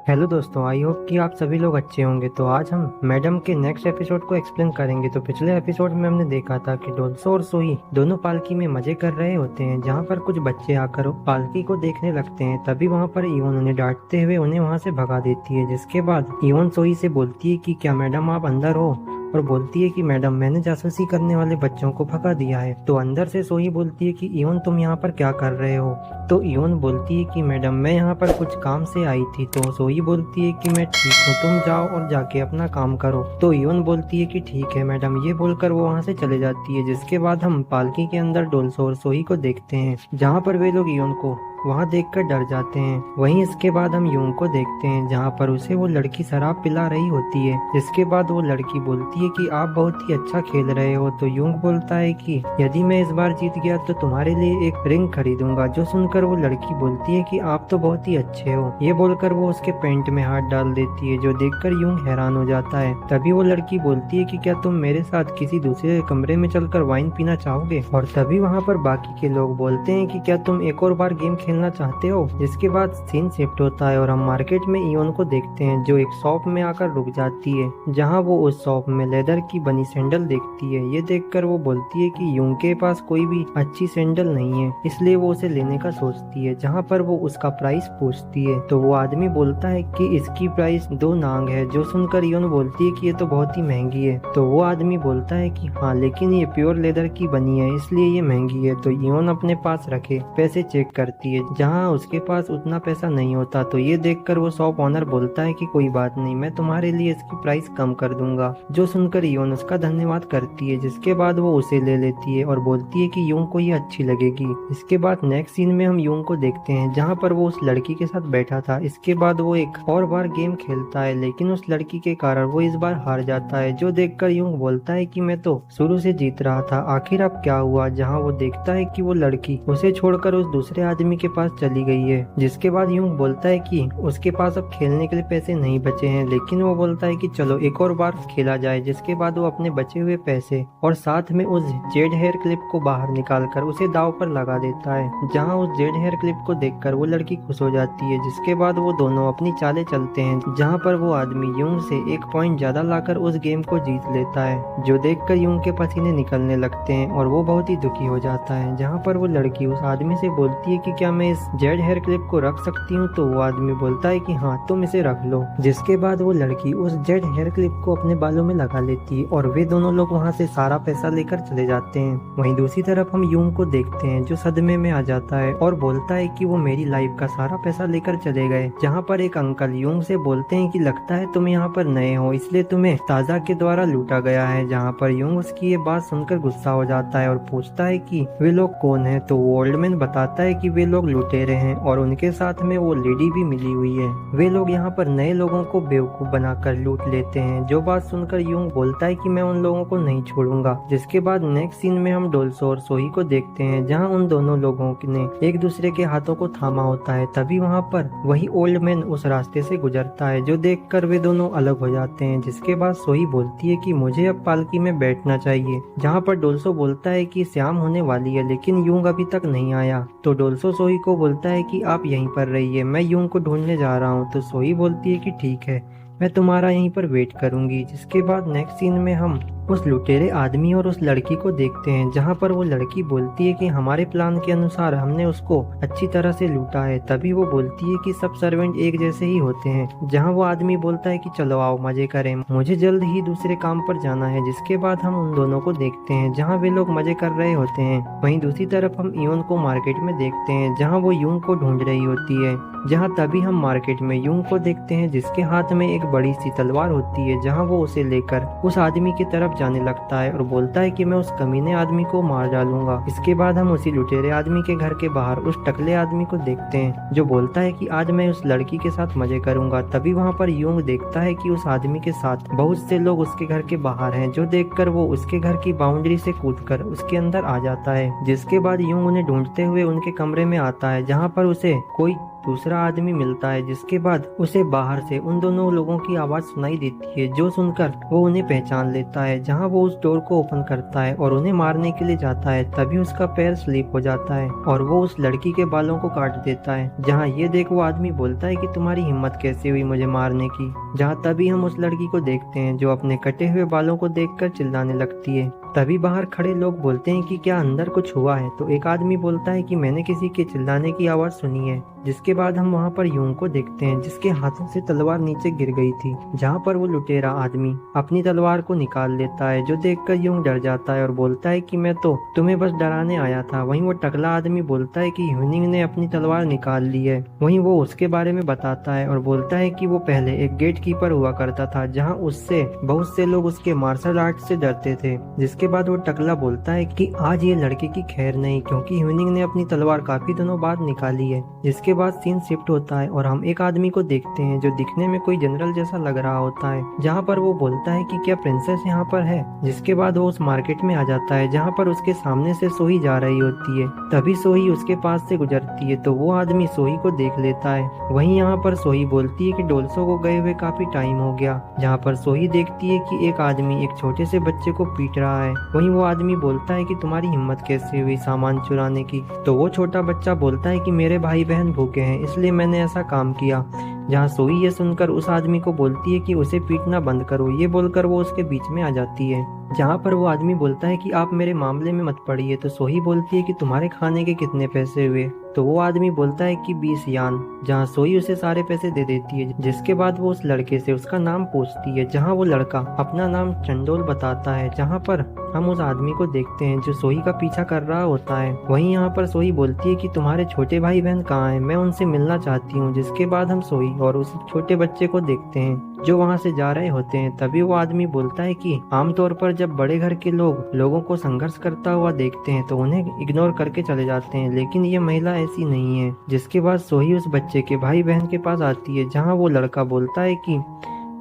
Hello दोस्तों, I hope कि आप सभी लोग अच्छे होंगे। तो आज हम मैडम के नेक्स्ट एपिसोड को एक्सप्लेन करेंगे। तो पिछले एपिसोड में हमने देखा था कि डोल्सो और सोही दोनों पालकी में मजे कर रहे होते हैं, जहाँ पर कुछ बच्चे आकर पालकी को देखने लगते हैं। तभी वहाँ पर इवन उन्हें डांटते हुए उन्हें वहाँ से भगा देती है। जिसके बाद इवन सोही से बोलती है कि क्या मैडम आप अंदर हो, और बोलती है कि मैडम मैंने जासूसी करने वाले बच्चों को भगा दिया है। तो अंदर से सोही बोलती है कि इवन तुम यहाँ पर क्या कर रहे हो। तो इवन बोलती है कि मैडम मैं यहाँ पर कुछ काम से आई थी। तो सोही बोलती है कि मैं ठीक हूँ, तुम जाओ और जाके अपना काम करो। तो इवन बोलती है कि ठीक है मैडम, ये बोलकर वो वहाँ से चले जाती है। जिसके बाद हम पालकी के अंदर डोल्सो और सोही को देखते हैं, जहाँ पर वे लोग इवन को वहाँ देखकर डर जाते हैं। वहीं इसके बाद हम यूंग को देखते हैं, जहाँ पर उसे वो लड़की शराब पिला रही होती है। जिसके बाद वो लड़की बोलती है कि आप बहुत ही अच्छा खेल रहे हो। तो यूंग बोलता है कि यदि मैं इस बार जीत गया तो तुम्हारे लिए एक रिंग खरीदूंगा। जो सुनकर वो लड़की बोलती है कि आप तो बहुत ही अच्छे हो। ये बोलकर वो उसके पैंट में हाथ डाल देती है, जो देखकर यूंग हैरान हो जाता है। तभी वो लड़की बोलती है कि क्या तुम मेरे साथ किसी दूसरे कमरे में चलकर वाइन पीना चाहोगे। और तभी वहाँ पर बाकी के लोग बोलते हैं कि क्या तुम एक और बार गेम खेलना चाहते हो। जिसके बाद सीन शिफ्ट होता है और हम मार्केट में इवन को देखते हैं, जो एक शॉप में आकर रुक जाती है, जहां वो उस शॉप में लेदर की बनी सैंडल देखती है। ये देखकर वो बोलती है कि यूं के पास कोई भी अच्छी सैंडल नहीं है, इसलिए वो उसे लेने का सोचती है। जहां पर वो उसका प्राइस पूछती है तो वो आदमी बोलता है कि इसकी प्राइस 2 नांग है। जो सुनकर इवन बोलती है कि ये तो बहुत ही महंगी है। तो वो आदमी बोलता है कि हाँ, लेकिन ये प्योर लेदर की बनी है, इसलिए ये महंगी है। तो इवन अपने पास रखे पैसे चेक करती है, जहाँ उसके पास उतना पैसा नहीं होता। तो ये देखकर वो शॉप ओनर बोलता है कि कोई बात नहीं, मैं तुम्हारे लिए इसकी प्राइस कम कर दूंगा। जो सुनकर यून उसका धन्यवाद करती है। जिसके बाद वो उसे ले लेती है और बोलती है कि यूं को ये अच्छी लगेगी। इसके बाद नेक्स्ट सीन में हम यूं को देखते हैं, जहाँ पर वो उस लड़की के साथ बैठा था। इसके बाद वो एक और बार गेम खेलता है, लेकिन उस लड़की के कारण वो इस बार हार जाता है। जो देखकर यूं बोलता है कि मैं तो शुरू से जीत रहा था, आखिर अब क्या हुआ। जहाँ वो देखता है कि वो लड़की उसे छोड़कर उस दूसरे आदमी के पास चली गई है। जिसके बाद यूं बोलता है कि उसके पास अब खेलने के लिए पैसे नहीं बचे हैं, लेकिन वो बोलता है कि चलो एक और बार खेला जाए। जिसके बाद वो अपने बचे हुए पैसे और साथ में उस जेड हेयर क्लिप को बाहर निकालकर उसे दाव पर लगा देता है, जहां उस जेड हेयर क्लिप को देखकर वो लड़की खुश हो जाती है। जिसके बाद वो दोनों अपनी चालें चलते हैं, जहां पर वो आदमी यूं से 1 पॉइंट ज्यादा लाकर उस गेम को जीत लेता है। जो देखकर यूं के पसीने निकलने लगते हैं और वो बहुत ही दुखी हो जाता है। जहां पर वो लड़की उस आदमी से बोलती है कि क्या मैं इस जेड हेयर क्लिप को रख सकती हूँ। तो वो आदमी बोलता है कि हाँ, तुम इसे रख लो। जिसके बाद वो लड़की उस जेड हेयर क्लिप को अपने बालों में लगा लेती है और वे दोनों लोग वहाँ से सारा पैसा लेकर चले जाते हैं। वहीं दूसरी तरफ हम यूं को देखते हैं, जो सदमे में आ जाता है और बोलता है कि वो मेरी लाइफ का सारा पैसा लेकर चले गए। जहाँ पर एक अंकल यूं से बोलते हैं कि लगता है तुम यहाँ पर नए हो, इसलिए तुम्हें ताजा के द्वारा लूटा गया है। जहाँ पर यूं उसकी ये बात सुनकर गुस्सा हो जाता है और पूछता है कि वे लोग कौन है। तो वो ओल्ड मैन बताता है कि वे लोग लुटेरे हैं और उनके साथ में वो लेडी भी मिली हुई है। वे लोग यहाँ पर नए लोगों को बेवकूफ बनाकर लूट लेते हैं। जो बात सुनकर यूं बोलता है कि मैं उन लोगों को नहीं छोड़ूंगा। जिसके बाद नेक्स्ट सीन में हम डोल्सो और सोही को देखते हैं, जहाँ उन दोनों लोगों ने एक दूसरे के हाथों को थामा होता है। तभी वहाँ पर वही ओल्ड मैन उस रास्ते से गुजरता है, जो देखकर वे दोनों अलग हो जाते हैं। जिसके बाद सोही बोलती है कि मुझे अब पालकी में बैठना चाहिए। जहाँ पर डोल्सो बोलता है कि शाम होने वाली है, लेकिन यूंग अभी तक नहीं आया। तो डोल्सो सोही को बोलता है कि आप यहीं पर रहिए, मैं यूंग को ढूंढने जा रहा हूँ। तो सोही बोलती है कि ठीक है, मैं तुम्हारा यहीं पर वेट करूंगी। जिसके बाद नेक्स्ट सीन में हम उस लुटेरे आदमी और उस लड़की को देखते हैं, जहां पर वो लड़की बोलती है कि हमारे प्लान के अनुसार हमने उसको अच्छी तरह से लूटा है। तभी वो बोलती है कि सब सर्वेंट एक जैसे ही होते हैं। जहां वो आदमी बोलता है कि चलो आओ मजे करें, मुझे जल्द ही दूसरे काम पर जाना है। जिसके बाद हम उन दोनों को देखते हैं, जहाँ वे लोग मजे कर रहे होते हैं। वहीं दूसरी तरफ हम इवन को मार्केट में देखते हैं, जहाँ वो यूं को ढूंढ रही होती है। जहाँ तभी हम मार्केट में यूं को देखते हैं, जिसके हाथ में एक बड़ी सी तलवार होती है। जहाँ वो उसे लेकर उस आदमी की तरफ जाने लगता है और बोलता है कि मैं उस कमीने आदमी को मार डालूंगा। इसके बाद हम उसी लुटेरे आदमी के घर के बाहर उस टकले आदमी को देखते हैं, जो बोलता है कि आज मैं उस लड़की के साथ मजे करूंगा। तभी वहाँ पर यूंग देखता है कि उस आदमी के साथ बहुत से लोग उसके घर के बाहर हैं, जो देखकर वो उसके घर की बाउंड्री से कूदकर उसके अंदर आ जाता है। जिसके बाद यूंग उन्हें ढूंढते हुए उनके कमरे में आता है, जहाँ पर उसे कोई दूसरा आदमी मिलता है, जिसके बाद उसे बाहर से उन दोनों लोगों की आवाज सुनाई देती है, जो सुनकर वो उन्हें पहचान लेता है। जहाँ वो उस डोर को ओपन करता है और उन्हें मारने के लिए जाता है, तभी उसका पैर स्लिप हो जाता है और वो उस लड़की के बालों को काट देता है। जहाँ ये देख वो आदमी बोलता है कि तुम्हारी हिम्मत कैसे हुई मुझे मारने की। जहाँ तभी हम उस लड़की को देखते हैं जो अपने कटे हुए बालों को देखकर चिल्लाने लगती है। तभी बाहर खड़े लोग बोलते हैं कि क्या अंदर कुछ हुआ है। तो एक आदमी बोलता है कि मैंने किसी के चिल्लाने की आवाज सुनी है। जिसके बाद हम वहाँ पर यूंग को देखते हैं, जिसके हाथों से तलवार नीचे गिर गई थी। जहाँ पर वो लुटेरा आदमी अपनी तलवार को निकाल लेता है, जो देखकर यूंग डर जाता है और बोलता है कि मैं तो तुम्हें बस डराने आया था। वहीं वो टकला आदमी बोलता है कि ह्यूनिंग ने अपनी तलवार निकाल ली है। वहीं वो उसके बारे में बताता है और बोलता है कि वो पहले एक गेट कीपर हुआ करता था, जहाँ उससे बहुत से लोग उसके मार्शल आर्ट से डरते थे। जिसके बाद वो टकला बोलता है कि आज ये लड़के की खैर नहीं, क्योंकि ह्यूनिंग ने अपनी तलवार काफी दिनों बाद निकाली है। जिसके बाद सीन शिफ्ट होता है और हम एक आदमी को देखते हैं जो दिखने में कोई जनरल जैसा लग रहा होता है। जहाँ पर वो बोलता है कि क्या प्रिंसेस यहाँ पर है। जिसके बाद वो उस मार्केट में आ जाता है, जहाँ पर उसके सामने से सोही जा रही होती है। तभी सोही उसके पास से गुजरती है, तो वो आदमी सोही को देख लेता है। वहीं यहाँ पर सोही बोलती है कि डोल्सो को गए हुए काफी टाइम हो गया। जहाँ पर सोही देखती है कि एक आदमी एक छोटे से बच्चे को पीट रहा है। वहीं वो आदमी बोलता है कि तुम्हारी हिम्मत कैसे हुई सामान चुराने की। तो वो छोटा बच्चा बोलता है कि मेरे भाई बहन भूखे हैं, इसलिए मैंने ऐसा काम किया। जहाँ सोई ये सुनकर उस आदमी को बोलती है कि उसे पीटना बंद करो। ये बोलकर वो उसके बीच में आ जाती है। जहाँ पर वो आदमी बोलता है कि आप मेरे मामले में मत पड़िए। तो सोही बोलती है कि तुम्हारे खाने के कितने पैसे हुए। तो वो आदमी बोलता है कि 20 यान। जहाँ सोई उसे सारे पैसे दे देती है। जिसके बाद वो उस लड़के से उसका नाम पूछती है, जहाँ वो लड़का अपना नाम चंडोल बताता है। जहाँ पर हम उस आदमी को देखते हैं जो सोही का पीछा कर रहा होता है। वहीं यहाँ पर सोही बोलती है कि तुम्हारे छोटे भाई बहन कहाँ हैं, मैं उनसे मिलना चाहती हूँ। जिसके बाद हम सोही और उस छोटे बच्चे को देखते हैं जो वहाँ से जा रहे होते हैं। तभी वो आदमी बोलता है कि आमतौर पर जब बड़े घर के लोग लोगों को संघर्ष करता हुआ देखते हैं तो उन्हें इग्नोर करके चले जाते हैं, लेकिन ये महिला ऐसी नहीं है। जिसके बाद सोही उस बच्चे के भाई बहन के पास आती है, जहाँ वो लड़का बोलता है कि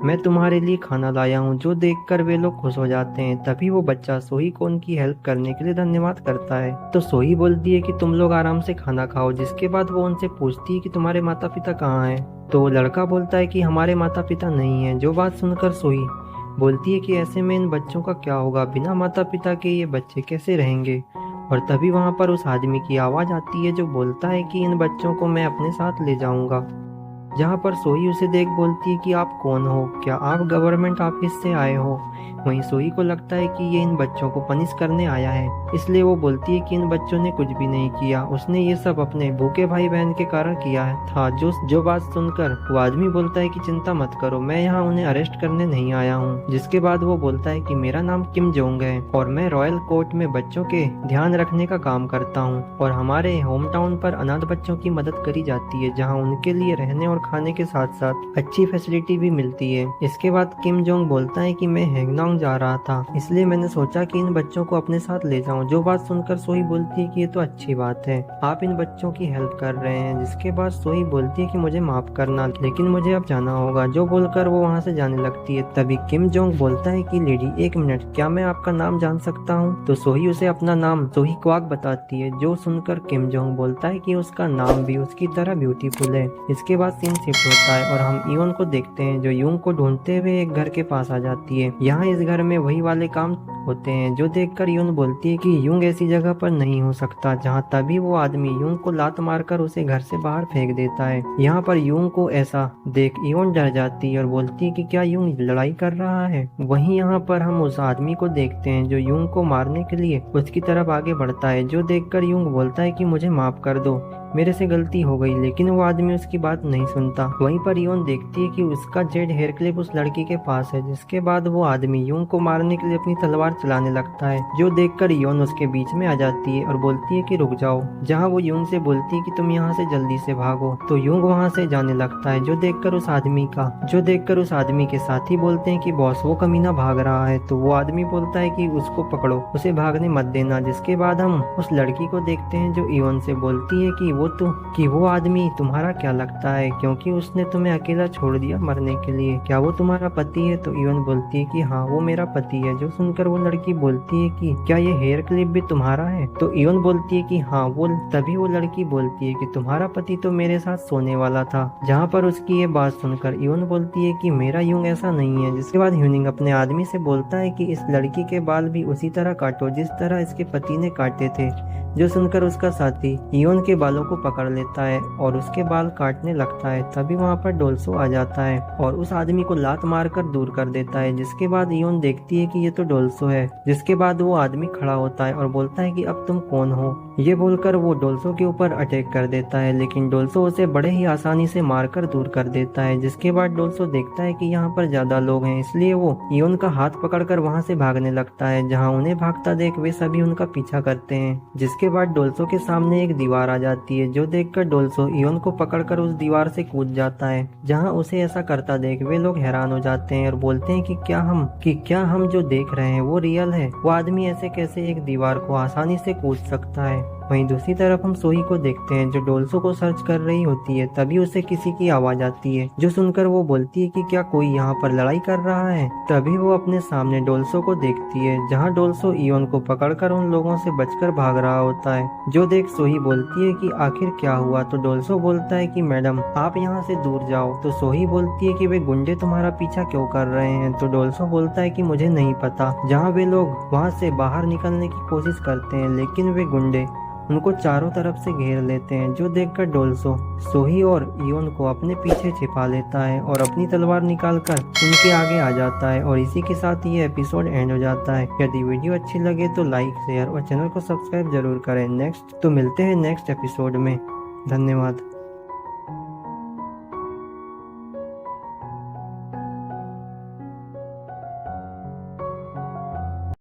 मैं तुम्हारे लिए खाना लाया हूँ, जो देखकर वे लोग खुश हो जाते हैं। तभी वो बच्चा सोही को उनकी हेल्प करने के लिए धन्यवाद करता है। तो सोही बोलती है कि तुम लोग आराम से खाना खाओ। जिसके बाद वो उनसे पूछती है कि तुम्हारे माता पिता कहाँ हैं। तो लड़का बोलता है कि हमारे माता पिता नहीं है। जो बात सुनकर सोही बोलती है कि ऐसे में इन बच्चों का क्या होगा, बिना माता पिता के ये बच्चे कैसे रहेंगे। और तभी वहाँ पर उस आदमी की आवाज आती है जो बोलता है कि इन बच्चों को मैं अपने साथ ले जाऊंगा। जहाँ पर सोही उसे देख बोलती है कि आप कौन हो, क्या आप गवर्नमेंट ऑफिस से आए हो। वहीं सोही को लगता है कि ये इन बच्चों को पनिश करने आया है, इसलिए वो बोलती है कि इन बच्चों ने कुछ भी नहीं किया, उसने ये सब अपने भूखे भाई बहन के कारण किया था। जो बात सुनकर वो आदमी बोलता है कि चिंता मत करो, मैं यहाँ उन्हें अरेस्ट करने नहीं आया हूँ। जिसके बाद वो बोलता है कि मेरा नाम किम जोंग है और मैं रॉयल कोर्ट में बच्चों के ध्यान रखने का काम करता हूँ और हमारे होम टाउन पर अनाथ बच्चों की मदद करी जाती है, जहाँ उनके लिए रहने और खाने के साथ साथ अच्छी फैसिलिटी भी मिलती है। इसके बाद किम जोंग बोलता है कि मैं हैंगनॉन्ग जा रहा था, इसलिए मैंने सोचा कि इन बच्चों को अपने साथ ले जाऊं। जो बात सुनकर सोही बोलती है कि ये तो अच्छी बात है, आप इन बच्चों की हेल्प कर रहे हैं। जिसके बाद सोही बोलती है कि मुझे माफ करना, लेकिन मुझे अब जाना होगा। जो बोलकर वो वहाँ से जाने लगती है। तभी किम जोंग बोलता है कि लेडी एक मिनट, क्या मैं आपका नाम जान सकता हूँ। तो सोही उसे अपना नाम सोही क्वाक बताती है। जो सुनकर किम जोंग बोलता है कि उसका नाम भी उसकी तरह ब्यूटीफुल है। इसके बाद सीन शिफ्ट होता है और हम इवन को देखते हैं जो यूंग को ढूंढते हुए एक घर के पास आ जाती है। यहाँ इस घर में वही वाले काम होते हैं जो देखकर यून बोलती है कि यूंग ऐसी जगह पर नहीं हो सकता। जहाँ तभी वो आदमी यूंग को लात मारकर उसे घर से बाहर फेंक देता है। यहाँ पर यूंग को ऐसा देख यून डर जाती है और बोलती है कि क्या यूंग लड़ाई कर रहा है। वहीं यहाँ पर हम उस आदमी को देखते हैं जो यूंग को मारने के लिए उसकी तरफ आगे बढ़ता है। जो देखकर यूंग बोलता है कि मुझे माफ कर दो, मेरे से गलती हो गई, लेकिन वो आदमी उसकी बात नहीं सुनता। वहीं पर यून देखती है कि उसका जेड हेयर क्लिप उस लड़की के पास है। जिसके बाद वो आदमी यून को मारने के लिए अपनी तलवार चलाने लगता है। जो देखकर यून उसके बीच में आ जाती है और बोलती है कि रुक जाओ। जहाँ वो यून से बोलती है कि तुम यहाँ से जल्दी से भागो। तो यूंग वहाँ से जाने लगता है। जो देखकर उस आदमी के साथी बोलते हैं कि बॉस वो कमीना भाग रहा है। तो वो आदमी बोलता है कि उसको पकड़ो, उसे भागने मत देना। जिसके बाद हम उस लड़की को देखते हैं जो यून से बोलती है कि वो आदमी तुम्हारा क्या लगता है, क्योंकि उसने तुम्हें अकेला छोड़ दिया मरने के लिए, क्या वो तुम्हारा पति है? तो इवन बोलती है कि हाँ वो मेरा पति है। जो सुनकर वो लड़की बोलती है कि क्या ये हेयर क्लिप भी तुम्हारा है? तो इवन बोलती है कि हाँ। तभी वो लड़की बोलती है कि तुम्हारा पति तो मेरे साथ सोने वाला था। जहाँ पर उसकी ये बात सुनकर इवन बोलती है कि मेरा यूं ऐसा नहीं है। जिसके बाद ह्यूनिंग अपने आदमी से बोलता है कि इस लड़की के बाल भी उसी तरह काटो जिस तरह इसके पति ने काटे थे। जो सुनकर उसका साथी इवन के बालों को पकड़ लेता है और उसके बाल काटने लगता है। तभी वहाँ पर डोल्सो आ जाता है और उस आदमी को लात मारकर दूर कर देता है। जिसके बाद इवन देखती है कि ये तो डोल्सो है। जिसके बाद वो आदमी खड़ा होता है और बोलता है कि अब तुम कौन हो? ये बोलकर वो डोल्सो के ऊपर अटैक कर देता है, लेकिन डोल्सो उसे बड़े ही आसानी से मारकर दूर कर देता है। जिसके बाद डोल्सो देखता है कि यहाँ पर ज्यादा लोग हैं, इसलिए वो इवन का हाथ पकड़कर वहाँ से भागने लगता है। जहाँ उन्हें भागता देख वे सभी उनका पीछा करते हैं। जिसके बाद डोल्सो के सामने एक दीवार आ जाती है, जो देखकर डोल्सो इवन को पकड़कर उस दीवार से कूद जाता है। जहाँ उसे ऐसा करता देख वे लोग हैरान हो जाते हैं और बोलते हैं कि क्या हम जो देख रहे हैं वो रियल है? वो आदमी ऐसे कैसे एक दीवार को आसानी से कूद सकता है? वहीं दूसरी तरफ हम सोही को देखते हैं जो डोल्सो को सर्च कर रही होती है। तभी उसे किसी की आवाज आती है, जो सुनकर वो बोलती है कि क्या कोई यहाँ पर लड़ाई कर रहा है? तभी वो अपने सामने डोल्सो को देखती है, जहाँ डोल्सो इवन को पकड़कर उन लोगों से बचकर भाग रहा होता है। जो देख सोही बोलती है कि आखिर क्या हुआ? तो डोल्सो बोलता है कि मैडम आप यहाँ से दूर जाओ। तो सोही बोलती है कि वे गुंडे तुम्हारा पीछा क्यों कर रहे हैं? तो डोल्सो बोलता है कि मुझे नहीं पता। जहाँ वे लोग वहाँ से बाहर निकलने की कोशिश करते हैं, लेकिन वे गुंडे उनको चारों तरफ से घेर लेते हैं। जो देखकर डोल्सो सोही और इवन को अपने पीछे छिपा लेता है और अपनी तलवार निकालकर उनके आगे आ जाता है। और इसी के साथ ये एपिसोड एंड हो जाता है। यदि वीडियो अच्छी लगे तो लाइक, शेयर और चैनल को सब्सक्राइब जरूर करें। तो मिलते हैं नेक्स्ट एपिसोड में। धन्यवाद।